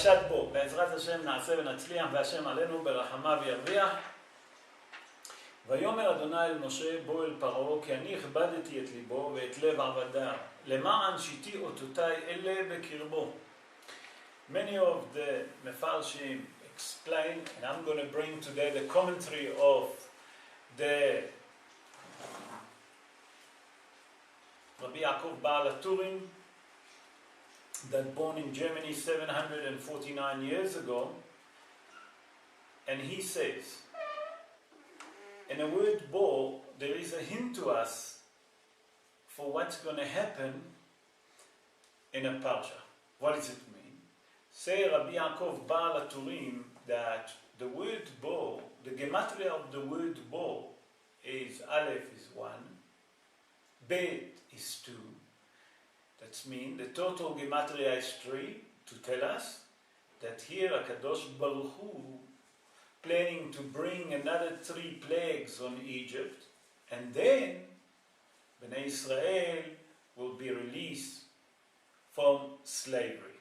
פרשת בו, בעזרת השם נעשה ונצליח והשם עלינו ברחמיו ירוויח. ויאמר אדוני אל משה בוא אל פרעה כי אני הכבדתי את ליבו ואת לב עבדיו למען שיתי אותותיי אלה בקרבו. Many of the מפרשים explain, and I'm going to bring today the commentary of the Rabbi Yaakov Baal HaTurim, that born in Germany 749 years ago, and he says, in the word bo, there is a hint to us for what's going to happen in a parsha. What does it mean? Say Rabbi Yaakov Baal HaTurim that the word bo, the gematria of the word bo is Aleph is 1, Bet is 2. That means the total gematria is 3, to tell us that here HaKadosh Baruch Hu planning to bring another 3 plagues on Egypt, and then Bnei Israel will be released from slavery.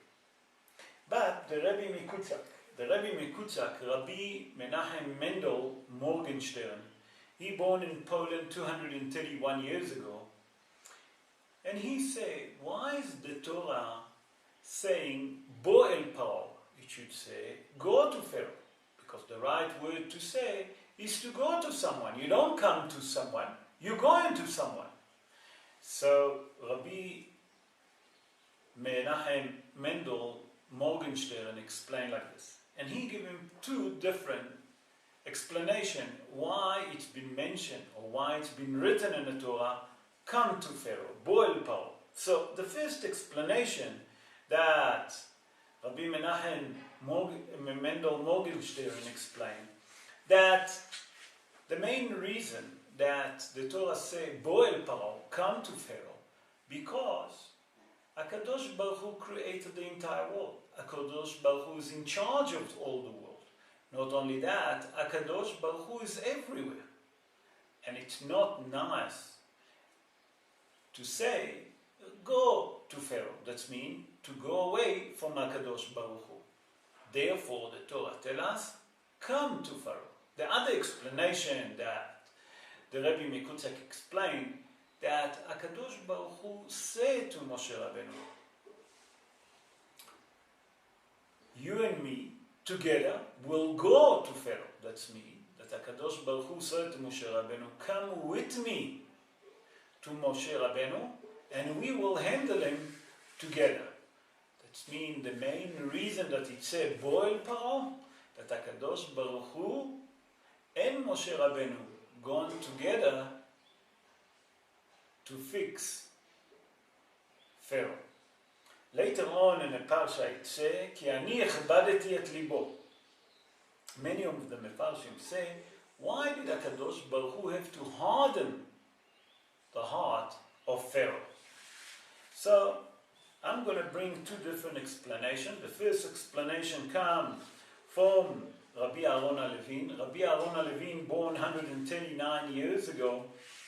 But the Rabbi Mikutzak, Rabbi Menachem Mendel Morgenstern, he born in Poland 231 years ago, and he said, why is the Torah saying, Bo el Paro? It should say, go to Pharaoh. Because the right word to say is to go to someone. You don't come to someone, you go into someone. So Rabbi Menachem Mendel Morgenstern explained like this. And he gave him 2 different explanations why it's been mentioned or why it's been written in the Torah, come to Pharaoh, Bo el Paro. So the first explanation that Rabbi Menachem Mendel Morgenstern explained that the main reason that the Torah say Bo el Paro, come to Pharaoh, because HaKadosh Baruch Hu created the entire world. HaKadosh Baruch Hu is in charge of all the world. Not only that, HaKadosh Baruch Hu is everywhere. And it's not nice to say, go to Pharaoh. That means to go away from HaKadosh Baruch Hu. Therefore, the Torah tells us, come to Pharaoh. The other explanation that the Rabbi Mikutzak explained, that HaKadosh Baruch Hu said to Moshe Rabbeinu, you and me together will go to Pharaoh. That's me. That HaKadosh Baruch Hu said to Moshe Rabbeinu, come with me to Moshe Rabbeinu, and we will handle him together. That means the main reason that it said Bo el Paro, that HaKadosh Baruch Hu and Moshe Rabbeinu gone together to fix Pharaoh. Later on in the Parsha it says, Ki ani echbadeti et libo. Many of the Mefarshim say, why did HaKadosh Baruch Hu have to harden the heart of Pharaoh? So, I'm going to bring 2 different explanations. The first explanation comes from Rabbi Aaron HaLevin. Rabbi Aaron HaLevin born 139 years ago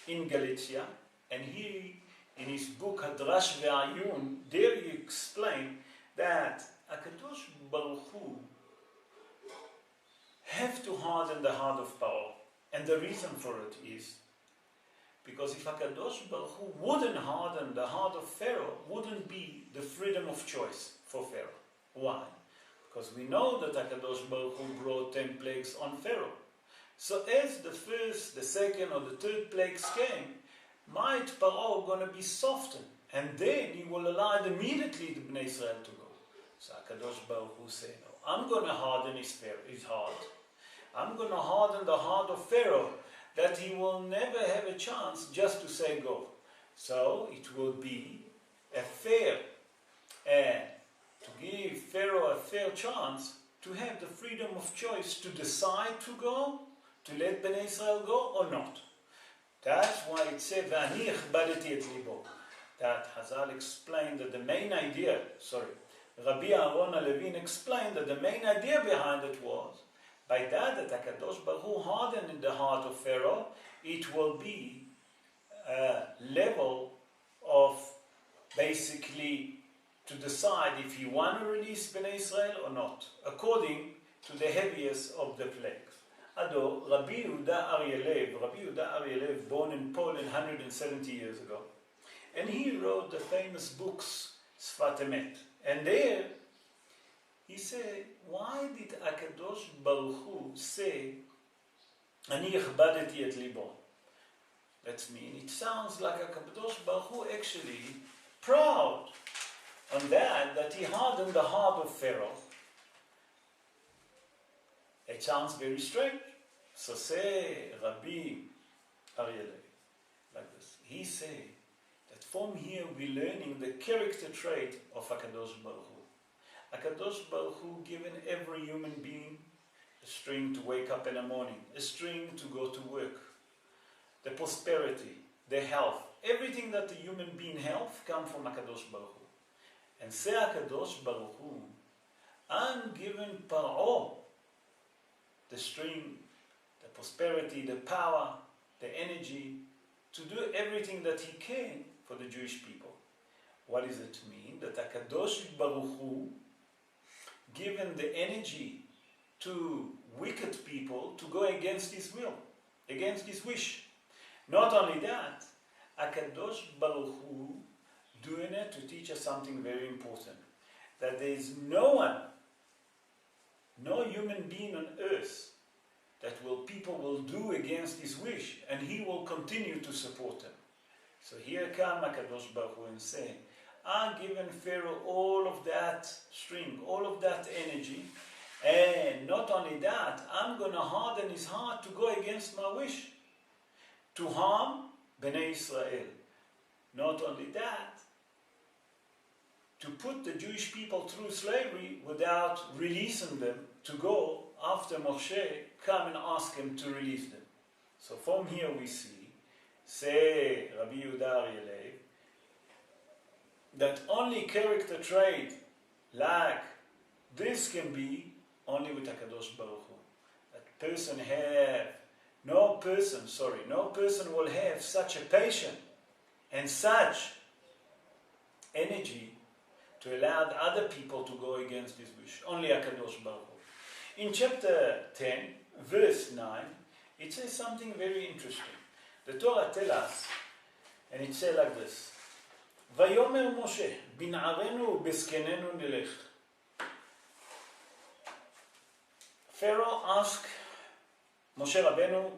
in Galicia, and he, in his book Hadrash Ve'ayun, there he explained that HaKadosh Baruch Hu have to harden the heart of Paro. And the reason for it is because if HaKadosh Baruch Hu wouldn't harden the heart of Pharaoh, wouldn't be the freedom of choice for Pharaoh. Why? Because we know that HaKadosh Baruch Hu brought 10 plagues on Pharaoh. So as the first, the second, or the third plagues came, might Paro going to be softened, and then he will allow immediately the Bnei Israel to go. So HaKadosh Baruch Hu said, no, I'm going to harden his heart. I'm going to harden the heart of Pharaoh, that he will never have a chance just to say go. So it will be a fair, to give Pharaoh a fair chance to have the freedom of choice to decide to go, to let Bnei Israel go or not. That's why it said, V'ani echbadeti et libo. That Hazal explained that the main idea, Rabbi Aaron HaLevin explained that the main idea behind it was, by that HaKadosh Baruch Hu hardened in the heart of Pharaoh, it will be a level of basically to decide if he want to release Bnei Israel or not, according to the heaviest of the plagues. Ado, Rabbi Yehuda Lev, born in Poland 170 years ago, and he wrote the famous books Sfat Emet. And there he said, why did Akadosh Baruch Hu say, Ani achbadeti et libo? That means it sounds like Akadosh Baruch Hu actually proud on that he hardened the heart of Pharaoh. It sounds very strange. So say Rabbi Ariel, like this. He say that from here we're learning the character trait of Akadosh Baruch Hu. Akadosh Baruch Hu given every human being a string to wake up in the morning, a string to go to work, the prosperity, the health, everything that the human being health come from Akadosh Baruch Hu. And say Akadosh Baruch Hu, I'm given Paro, the string, the prosperity, the power, the energy, to do everything that he can for the Jewish people. What does it mean? That Akadosh Baruch Hu given the energy to wicked people to go against his will, against his wish. Not only that, Akadosh Baruch Hu doing it to teach us something very important. That there is no human being on earth that people will do against his wish, and he will continue to support them. So here come Akadosh Baruch Hu and say, I'm giving Pharaoh all of that string, all of that energy, and not only that, I'm going to harden his heart to go against my wish, to harm Bnei Israel. Not only that, to put the Jewish people through slavery without releasing them, to go after Moshe, come and ask him to release them. So from here we see, say Rabbi Yehuda Lev, that only character trait like this can be only with HaKadosh Baruch Hu. No person will have such a patience and such energy to allow other people to go against his wish. Only HaKadosh Baruch Hu. In chapter 10, verse 9, it says something very interesting. The Torah tells us, and it says like this, Vayomer Moshe, bin'arenu beskenenu nilech. Pharaoh asked Moshe Rabbeinu,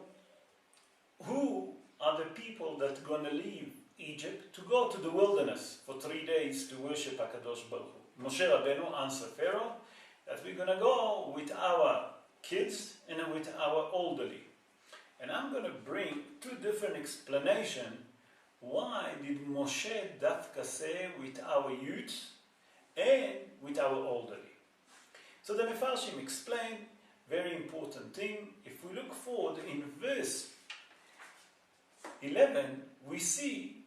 who are the people that are going to leave Egypt to go to the wilderness for 3 days to worship HaKadosh Baruch Hu? Moshe Rabbeinu answered Pharaoh that we're going to go with our kids and with our elderly. And I'm going to bring two different explanations. Why did Moshe dafka say with our youth and with our elderly? So the Mefarshim explain very important thing. If we look forward in verse 11, we see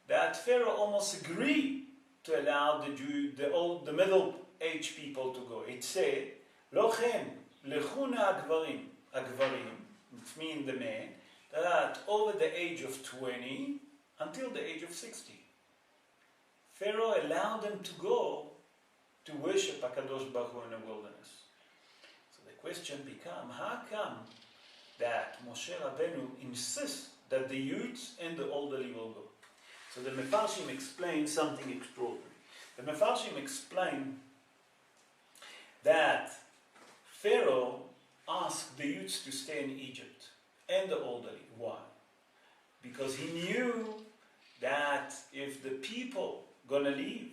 that Pharaoh almost agreed to allow the middle-aged people to go. It said, Lochem lechuna agvarim, it means the man, that over the age of 20 until the age of 60. Pharaoh allowed them to go to worship HaKadosh Baruch Hu in the wilderness. So the question becomes, how come that Moshe Rabbeinu insists that the youths and the elderly will go? So the Mefarshim explain something extraordinary. The Mefarshim explain that Pharaoh asked the youths to stay in Egypt and the elderly. Why? Because he knew that if the people going to leave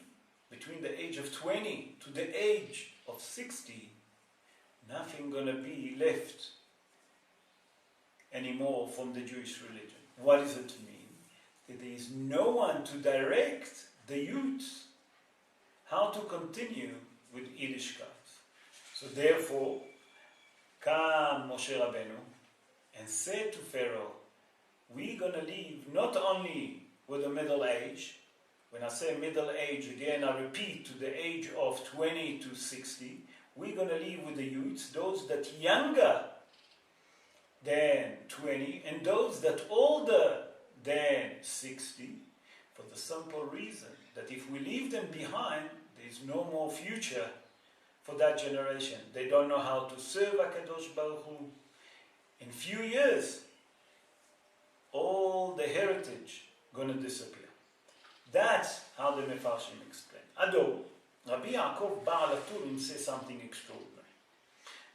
between the age of 20 to the age of 60, nothing going to be left anymore from the Jewish religion. What does it mean? That there is no one to direct the youth how to continue with Yiddishkeit. So therefore, come Moshe Rabbeinu and said to Pharaoh, we're going to leave not only with the middle age. When I say middle age, again, I repeat, to the age of 20 to 60, we're going to leave with the youths, those that younger than 20, and those that older than 60, for the simple reason that if we leave them behind, there is no more future for that generation. They don't know how to serve HaKadosh Baruch Hu. In few years, all the heritage going to disappear. That's how the Mefarshim explain. Ado, Rabbi Yaakov Baal HaTurim says something extraordinary.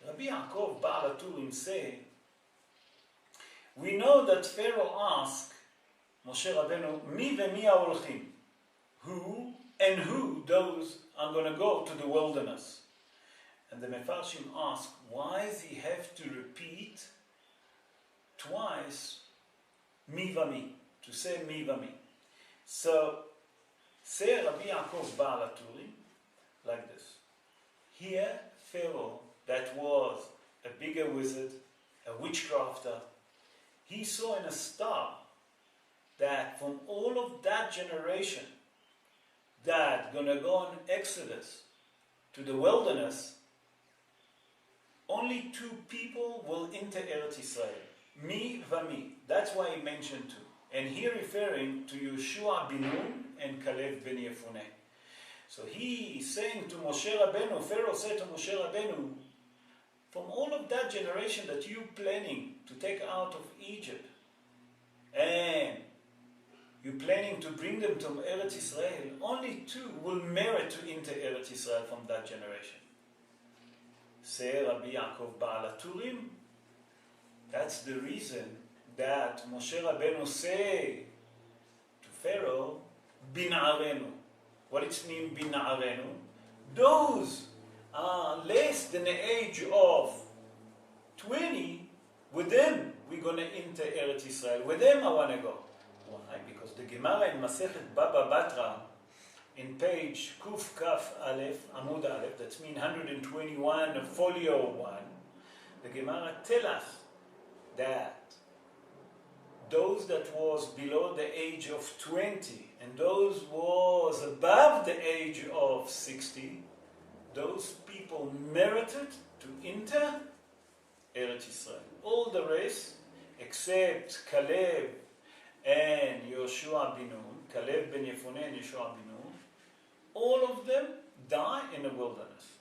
Rabbi Yaakov Baal HaTurim say, we know that Pharaoh asked Moshe Rabbeinu, Mi v'mi ha'olchim? Who and who those are going to go to the wilderness? And the Mefarshim ask, why does he have to repeat twice Mi v'mi, to say Mi v'mi? So, say Rabbi Yaakov Baal HaTurim like this. Here, Pharaoh, that was a bigger wizard, a witchcrafter, he saw in a star that from all of that generation that gonna go on Exodus to the wilderness, only 2 people will enter Eretz Israel. Mi v'mi. That's why he mentioned 2. And here referring to Yeshua bin Nun and Kalev ben Yefuneh. So he is saying to Moshe Rabbeinu, Pharaoh said to Moshe Rabbeinu, from all of that generation that you're planning to take out of Egypt, and you're planning to bring them to Eretz Israel, only 2 will merit to enter Eretz Israel from that generation. Say Rabbi Yaakov Baal HaTurim, that's the reason that Moshe Rabbeinu say to Pharaoh, Bin'arenu. What it means, Bin'arenu? Those are less than the age of 20, with them we're going to enter Eretz Israel. With them I want to go. Why? Because the Gemara in Masechet Baba Batra, in page Kuf Kaf Aleph, Amud Aleph, that's mean 121, folio 1, the Gemara tell us that those that was below the age of 20 and those was above the age of 60, those people merited to enter Eretz Israel. All the rest, except Caleb and Yoshua bin Nun, Caleb ben Yefuneh and Yoshua bin Nun, all of them die in the wilderness.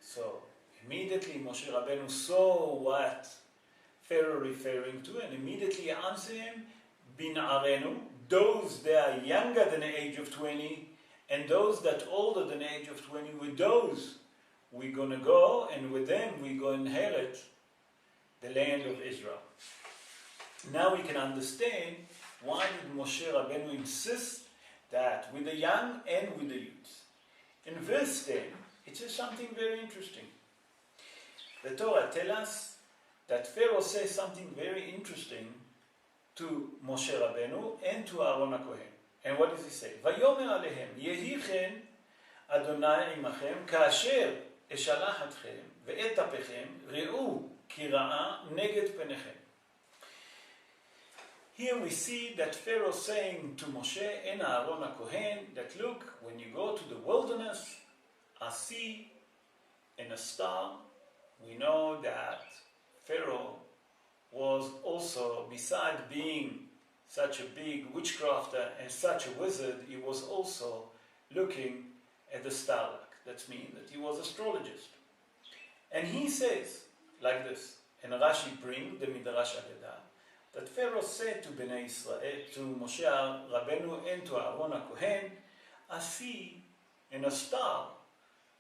So immediately Moshe Rabbeinu saw what Pharaoh referring to, and immediately answered him, Bin'arenu, those that are younger than the age of 20, and those that older than the age of 20, with those we're going to go, and with them we're going to inherit the land of Israel. Now we can understand why did Moshe Rabbeinu insist that with the young and with the youth. In verse 10, it says something very interesting. The Torah tells us that Pharaoh says something very interesting to Moshe Rabbeinu and to Aaron HaKohen. And what does he say? Vayomer alehem, yehi chen Adonai imachem, kaasher eshalach atchem, ve'et apechem, re'u ki ra'a neged penechem. Here we see that Pharaoh saying to Moshe and Aaron HaKohen that look, when you go to the wilderness, a sea and a star. We know that Pharaoh was also, beside being such a big witchcrafter and such a wizard, he was also looking at the star. That means that he was an astrologist. And he says, like this, and Rashi bring the Midrash Agedah, that Pharaoh said to Bnei Israel, to Moshe Rabbeinu and to Aaron HaKohen, I see in a star,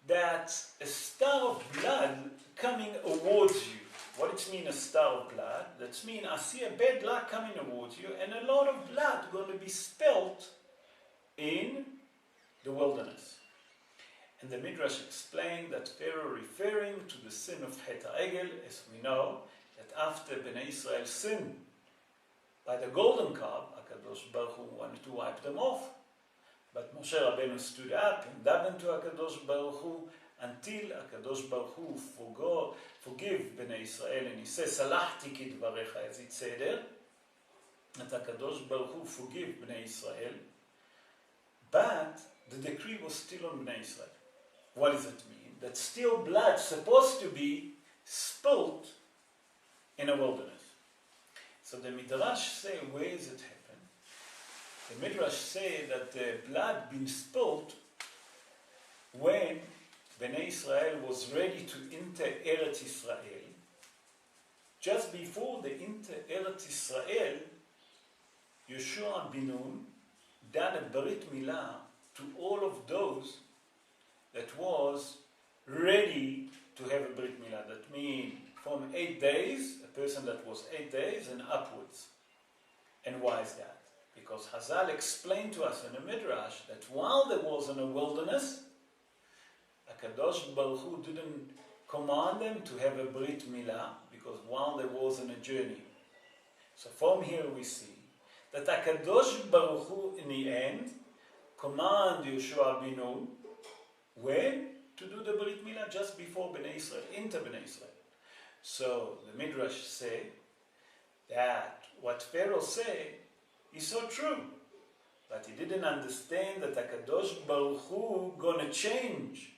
that's a star of blood coming towards you. What it means, a star of blood? That means I see a bad luck coming towards you, and a lot of blood going to be spilled in the wilderness. And the Midrash explained that Pharaoh referring to the sin of Het HaEgel, as we know, that after Bnei Israel sinned by the golden calf, HaKadosh Baruch Hu wanted to wipe them off. But Moshe Rabbeinu stood up and davened to HaKadosh Baruch Hu until HaKadosh Baruch Hu forgive Bnei Israel. And he says, Salachti kidvarecha, as it said there, that HaKadosh Baruch Hu forgive Bnei Israel. But the decree was still on Bnei Israel. What does it mean? That still blood supposed to be spilled in a wilderness. So the Midrash say, where does it happen? The Midrash say that the blood been spilled when Bnei Israel was ready to enter Eretz Israel. Just before they enter Eretz Israel, Yeshua bin Nun done a Brit Milah to all of those that was ready to have a Brit Milah. That means from 8 days, a person that was 8 days and upwards. And why is that? Because Hazal explained to us in the Midrash that while there was in a wilderness, HaKadosh Baruch Hu didn't command them to have a Brit Milah, because while there was in a journey. So from here we see that HaKadosh Baruch Hu in the end command Yeshua bin Nun when to do the Brit Milah just before Bnei Israel, enter Bnei Israel. So the Midrash say that what Pharaoh say is so true, but he didn't understand that HaKadosh Baruch Hu gonna change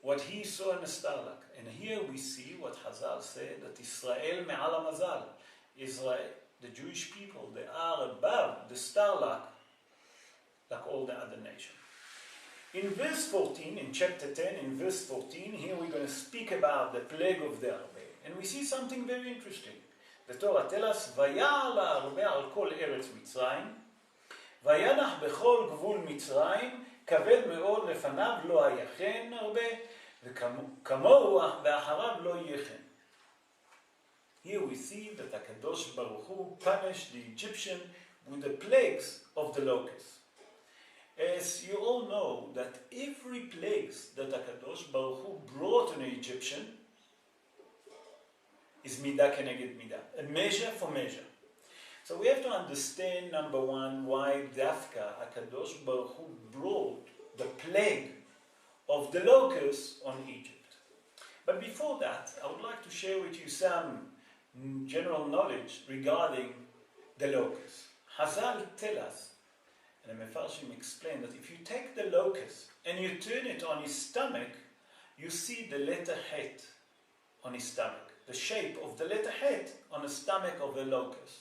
what he saw in the Starlak. And here we see what Hazal said, that Israel me'al hamazal. Israel, the Jewish people, they are above the Starlak like all the other nations. In verse 14, in chapter 10, in verse 14, here we're going to speak about the plague of the Arbe. And we see something very interesting. The Torah tells us, ויעל הארבה על כל ארץ מצרים, וינח בכל גבול מצרים, כבד מאוד לפניו לא היה כן הרבה, וכמוהו ואחריו לא יהיה כן. Here we see that HaKadosh Baruch Hu punished the Egyptian with the plagues of the locusts. As you all know, that every plagues that HaKadosh Baruch Hu brought on the Egyptian is midah keneged midah, a measure for measure. So we have to understand, number one, why Dafka HaKadosh Baruch Hu brought the plague of the locusts on Egypt. But before that, I would like to share with you some general knowledge regarding the locusts. Hazal tell us, and the Mefarshim explain, that if you take the locust and you turn it on his stomach, you see the letter Het on his stomach, the shape of the letter Het on the stomach of the locust.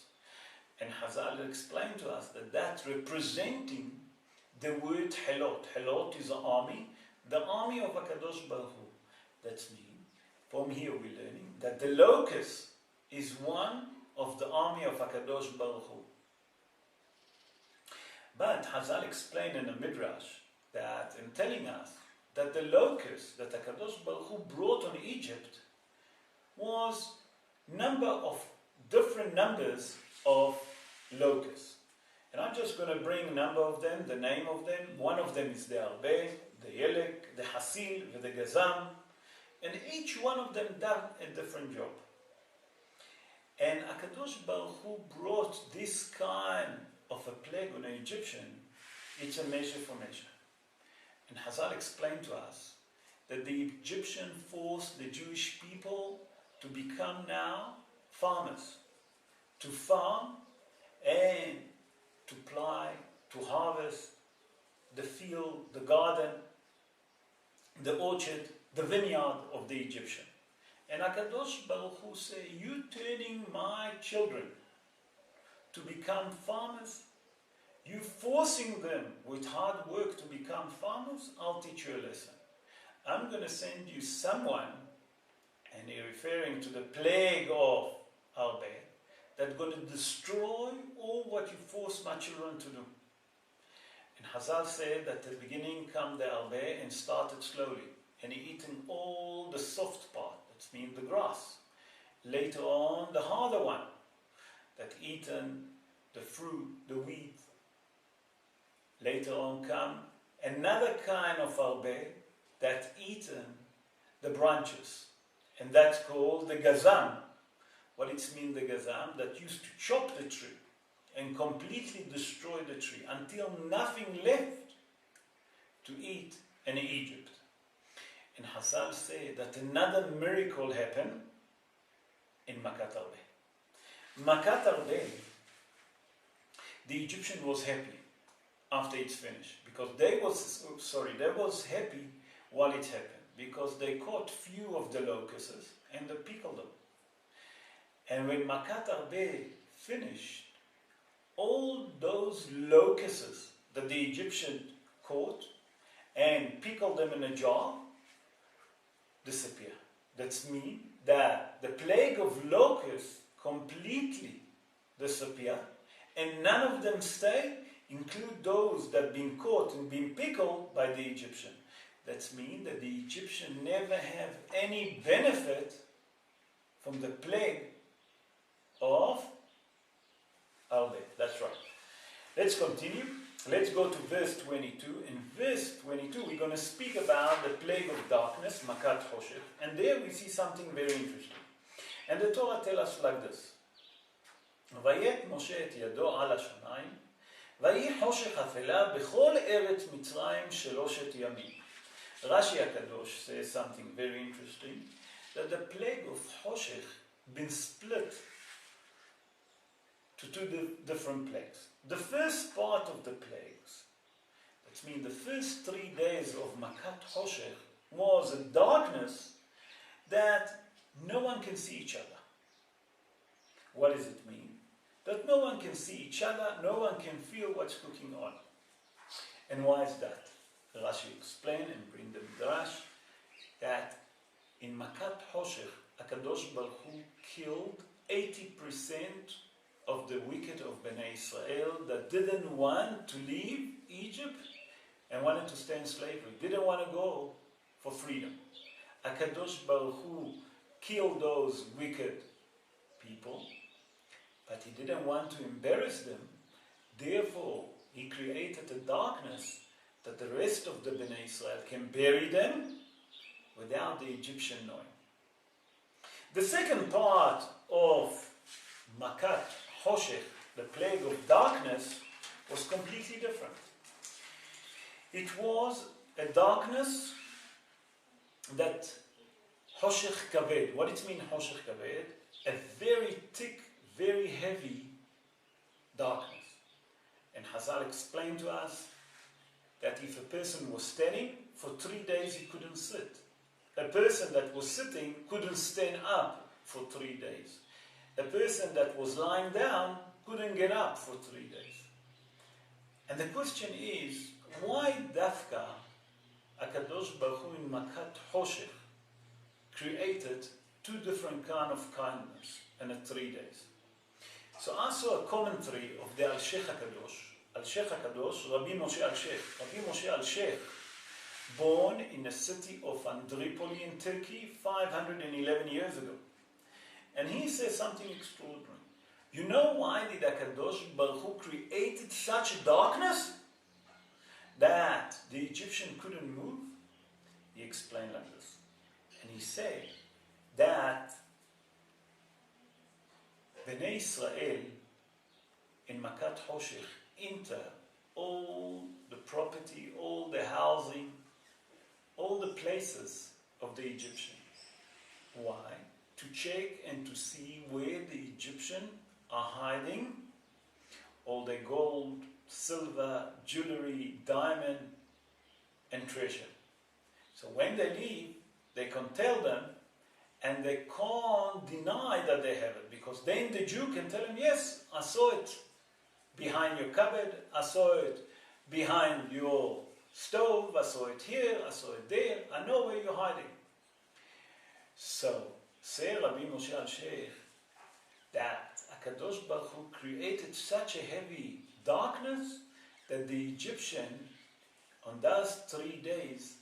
And Hazal explained to us that that's representing the word Helot. Helot is an army, the army of HaKadosh Baruch Hu. That's mean, from here we're learning that the locust is one of the army of HaKadosh Baruch Hu. But Hazal explained in the Midrash that, in telling us that the locust that HaKadosh Baruch Hu brought on Egypt was number of different numbers of locusts. And I'm just going to bring a number of them, the name of them. One of them is the Arbe, the Yelek, the Hasil, the Gazam. And each one of them done a different job. And HaKadosh Baruch Hu brought this kind of a plague on an Egyptian. It's a measure for measure. And Hazal explained to us that the Egyptian forced the Jewish people to become now farmers, to farm and to plow, to harvest the field, the garden, the orchard, the vineyard of the Egyptian. And HaKadosh Baruch Hu say, you turning my children to become farmers, you forcing them with hard work to become farmers, I'll teach you a lesson. I'm going to send you someone, and he's referring to the plague of Arbe, that's going to destroy all what you force my children to do. And Hazal said that at the beginning come the Arbe and started slowly, and he eaten all the soft part, that means the grass. Later on, the harder one, that eaten the fruit, the wheat. Later on come another kind of Arbe that eaten the branches, and that's called the Gazam. What it means, the Gazam, that used to chop the tree and completely destroy the tree until nothing left to eat in Egypt. And Hazal say that another miracle happened in Makat Arbe. Makat Arbe, the Egyptian was happy after it's finished, because they was happy while it happened, because they caught few of the locusts and they pickled them. And when Makat Arbe finished, all those locusts that the Egyptian caught and pickled them in a jar disappear. That means that the plague of locusts completely disappear, and none of them stay, include those that have been caught and been pickled by the Egyptian. That means that the Egyptian never have any benefit from the plague of Arbe. That's right. Let's continue. Let's go to verse 22. In verse 22, we're going to speak about the plague of darkness, Makat Hoshech. And there we see something very interesting. And the Torah tells us like this. ויט משה את ידו על השמיים, ויהי חושך אפלה בכל ארץ מצרים 3 ימים. Rashi HaKadosh says something very interesting, that the plague of Hoshech been split to two different plagues. The first part of the plagues, that means the first 3 days of Makat Hoshech, was a darkness that no one can see each other. What does it mean? That no one can see each other, no one can feel what's cooking on. And why is that? Rashi explain and bring the Midrash that in Makat Hoshech, HaKadosh Baruch Hu killed 80% of the wicked of Bnei Israel that didn't want to leave Egypt and wanted to stay in slavery, didn't want to go for freedom. HaKadosh Baruch Hu killed those wicked people, but he didn't want to embarrass them. Therefore, he created a darkness that the rest of the Bnei Israel can bury them without the Egyptian knowing. The second part of Makat Hoshech, the plague of darkness, was completely different. It was a darkness that Hoshech Kaved. What it means, Hoshech Kaved? A very thick, very heavy darkness. And Hazal explained to us that if a person was standing, for 3 days he couldn't sit. A person that was sitting couldn't stand up for 3 days. A person that was lying down couldn't get up for 3 days. And the question is, why Dafka HaKadosh Baruch Hu in Makat Hoshech created 2 different kind of kindness in 3 days? So I saw a commentary of the Al-Sheikh HaKadosh. Al-Sheikh HaKadosh, Rabbi Moshe Al-Sheikh. Rabbi Moshe Al-Sheikh, born in the city of Andripoli in Turkey 511 years ago. And he says something extraordinary. You know why did HaKadosh Baruch Hu created such darkness that the Egyptian couldn't move? He explained like this. And he said that Bnei Israel in Makat Hoshech enter all the property, all the housing, all the places of the Egyptians. Why? To check and to see where the Egyptians are hiding all their gold, silver, jewelry, diamond, and treasure. So when they leave, they can tell them, and they can't deny that they have it, because then the Jew can tell him, yes, I saw it behind your cupboard, I saw it behind your stove, I saw it here, I saw it there, I know where you're hiding. So, say Rabbi Moshe Al-Sheikh, that HaKadosh Baruch Hu created such a heavy darkness that the Egyptian, on those 3 days,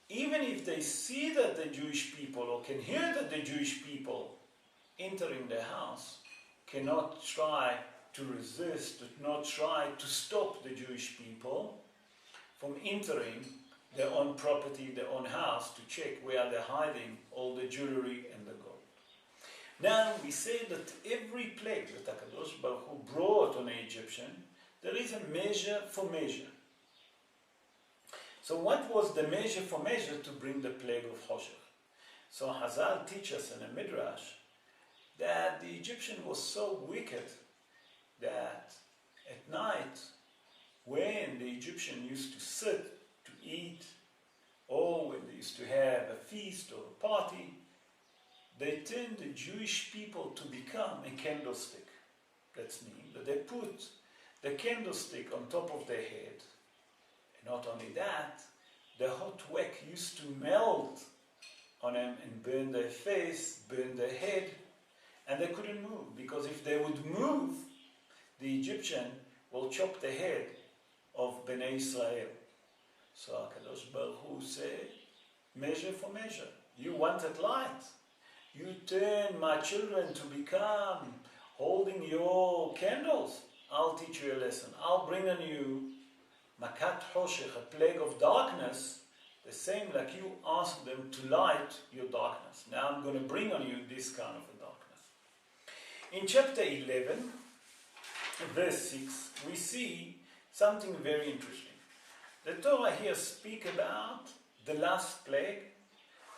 even if they see that the Jewish people, or can hear that the Jewish people entering their house, cannot try to resist, not try to stop the Jewish people from entering their own property, their own house, to check where they're hiding all the jewelry and the gold. Now, we say that every plague that HaKadosh Baruch Hu brought on the Egyptian, there is a measure for measure. So what was the measure for measure to bring the plague of Hoshech? So Hazal teaches us in a Midrash that the Egyptian was so wicked that at night, when the Egyptian used to sit to eat, or when they used to have a feast or a party, they turned the Jewish people to become a candlestick. That means that they put the candlestick on top of their head. And not only that, the hot wick used to melt on them and burn their face, burn their head, and they couldn't move, because if they would move, the Egyptian will chop the head of Bnei Israel. So HaKadosh Baruch Hu said, measure for measure. You wanted light. You turn my children to become holding your candles. I'll teach you a lesson. I'll bring on you Makat Hoshech, a plague of darkness, the same like you asked them to light your darkness. Now I'm going to bring on you this kind of a darkness. In chapter 11, verse 6, we see something very interesting. The Torah here speaks about the last plague,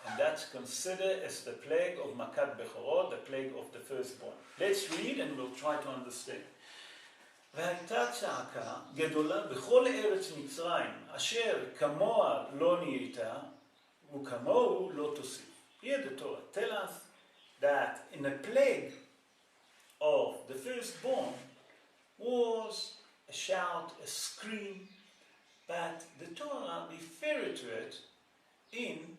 and that's considered as the plague of Makat Bechorot, the plague of the firstborn. Let's read and we'll try to understand. והייתה צעקה גדולה בכל ארץ מצרים, אשר כמוה לא נהייתה, וכמוהו לא תוסיף. Here the Torah tells us that in the plague of the firstborn was a shout, a scream, but the Torah referred to it in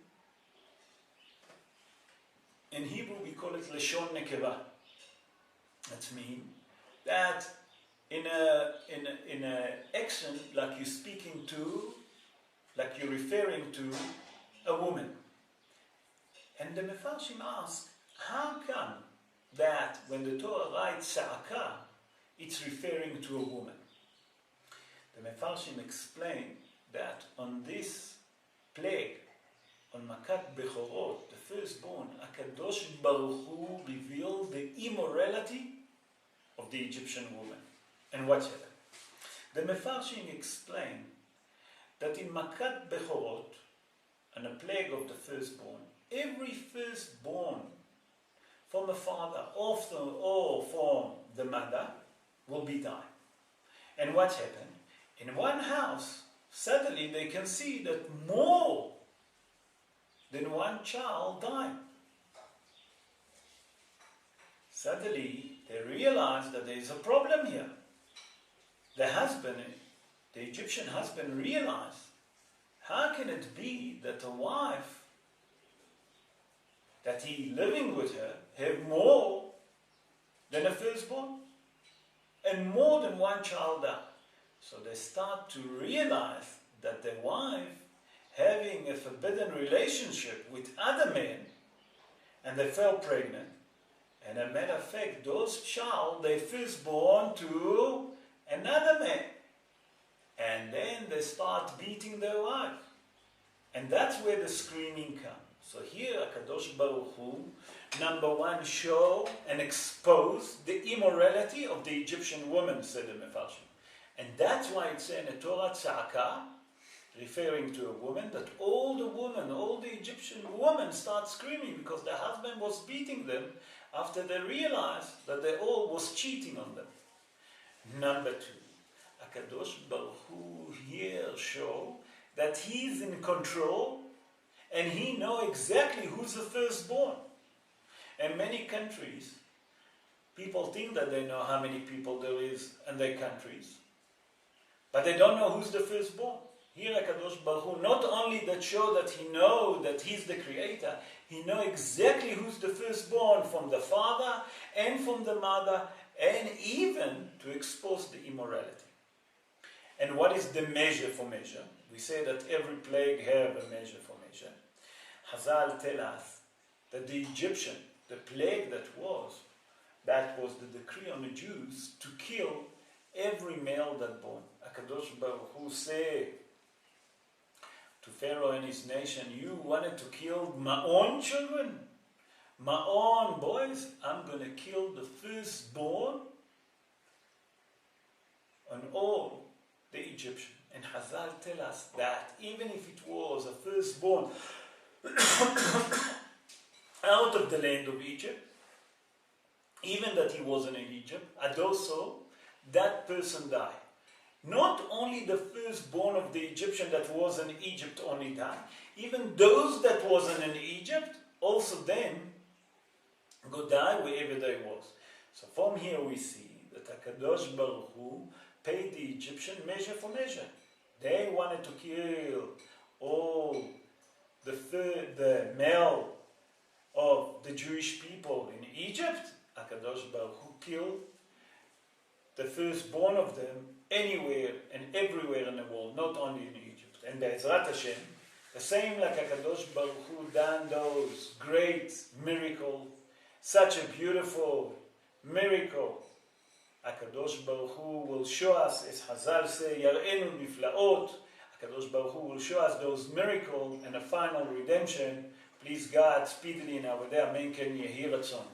Hebrew we call it Lashon Nekeva. That means that in a action like you're speaking to, like you're referring to a woman. And the Mefarshim ask, how come that when the Torah writes Sa'aka, it's referring to a woman? The Mefarshim explain that on this plague, on Makat Bechorot, the firstborn, HaKadosh Baruch Hu revealed the immorality of the Egyptian woman. And what's happened? The Mefarshim explain that in Makat Bechorot, and a plague of the firstborn, every firstborn from a father or from the mother will be dying. And what's happened? In one house, suddenly they can see that more than one child died. Suddenly they realize that there is a problem here. The husband, the Egyptian husband, realized, how can it be that a wife that he living with her have more than a firstborn and more than one child died? So they start to realize that the wife having a forbidden relationship with other men, and they fell pregnant, and as a matter of fact, those child they firstborn to another man. And then they start beating their wife. And that's where the screaming comes. So here, HaKadosh Baruch Hu, number one, show and expose the immorality of the Egyptian woman, said the Mefarshim. And that's why it's in the Torah Tza'aka, referring to a woman, that all the Egyptian women start screaming because their husband was beating them after they realized that they all was cheating on them. Number two, HaKadosh Baruch Hu here show that he's in control and he knows exactly who's the firstborn. In many countries, people think that they know how many people there is in their countries, but they don't know who's the firstborn. Here HaKadosh Baruch Hu not only that show that he knows that he's the creator, he knows exactly who's the firstborn from the father and from the mother, and even to expose the immorality. And what is the measure for measure? We say that every plague have a measure for measure. Chazal tell us that the Egyptian, the plague that was the decree on the Jews to kill every male that born. HaKadosh Baruch Hu said to Pharaoh and his nation, you wanted to kill my own children, my own boys, I'm going to kill the firstborn on all the Egyptians. And Chazal tell us that even if it was a firstborn out of the land of Egypt, even that he wasn't in Egypt, and also that person died. Not only the firstborn of the Egyptian that was in Egypt only died, even those that wasn't in Egypt, also them go die wherever they was. So from here we see that HaKadosh Baruch Hu paid the Egyptian measure for measure. They wanted to kill all the male of the Jewish people in Egypt. HaKadosh Baruch Hu killed the firstborn of them anywhere and everywhere in the world, not only in Egypt. And Be'ezrat Hashem, the same like HaKadosh Baruch Hu done those great miracles, such a beautiful miracle, HaKadosh Baruch Hu will show us, as Hazal say, Yar'enu Niflaot. HaKadosh Baruch Hu will show us those miracles and a final redemption. Please God, speedily in our day. Amen. Ken Yehi Ratzon.